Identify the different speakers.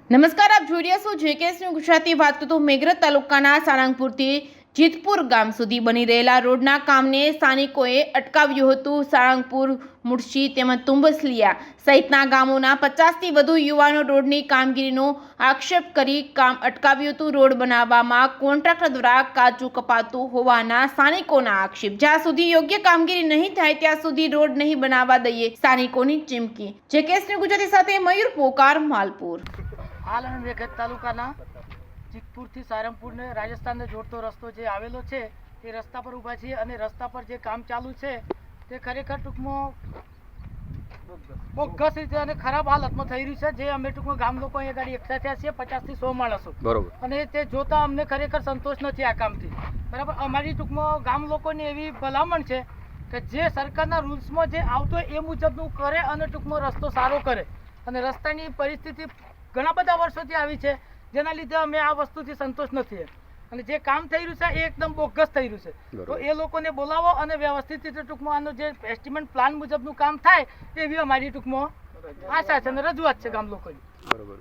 Speaker 1: નમસ્કાર, આપ જોઈ રહ્યા છો જેકેએસ ન્યૂઝ ગુજરાતી. વાત કરું તો મેઘરજ તાલુકાના સાળંગપુરથી જીતપુર ગામ સુધી બની રહેલા રોડના કામને સ્થાનિકોએ અટકાવ્યું હતું. સાળંગપુર, મુળશી તેમજ તુંબસલિયા સહિતના ગામોના 50થી વધુ યુવાનો રોડની કામગીરીનો આક્ષેપ કરી કામ અટકાવ્યું હતું. રોડ બનાવવામાં કોન્ટ્રાક્ટર દ્વારા કાચું કપાતું હોવાના સ્થાનિકોના આક્ષેપ. જ્યાં સુધી યોગ્ય કામગીરી નહીં થાય ત્યાં સુધી રોડ નહીં બનાવવા દઈએ, સ્થાનિકોની ચીમકી. જેકેએસ ન્યૂઝ ગુજરાતી સાથે મયુર પોકાર, માલપુર.
Speaker 2: હાલ અમે મેઘરજ તાલુકાના જીતપુરથી સારંગપુરને રાજસ્થાનને જોડતો રસ્તો જે આવેલો છે તે રસ્તા પર ઊભા છીએ અને રસ્તા પર જે કામ ચાલુ છે તે ખરેખર ટૂંકમાં બોગસ રીતે અને ખરાબ હાલતમાં થઈ રહ્યું છે. જે અમે ટૂંકમાં ગામ લોકો અહીંયા ગાડી એકઠા થયા છીએ 50 થી 100 માણસો, બરોબર, અને તે જોતા અમને ખરેખર સંતોષ નથી આ કામથી. બરાબર, અમારી ટૂંકમાં ગામ લોકોની એવી ભલામણ છે કે જે સરકારના રૂલ્સમાં જે આવતો હોય એ મુજબનું કરે અને ટૂંકમાં રસ્તો સારો કરે. અને રસ્તાની પરિસ્થિતિ ઘણા બધા વર્ષોથી આવી છે જેના લીધે અમે આ વસ્તુથી સંતોષ નથી. અને જે કામ થઈ રહ્યું છે એ એકદમ બોગસ થઈ રહ્યું છે. તો એ લોકોને બોલાવો અને વ્યવસ્થિત રીતે ટૂંકમાં આનો જે એસ્ટિમેટ પ્લાન મુજબનું કામ થાય એવી અમારી ટૂંકમાં આશા છે અને રજૂઆત છે ગામ લોકોની.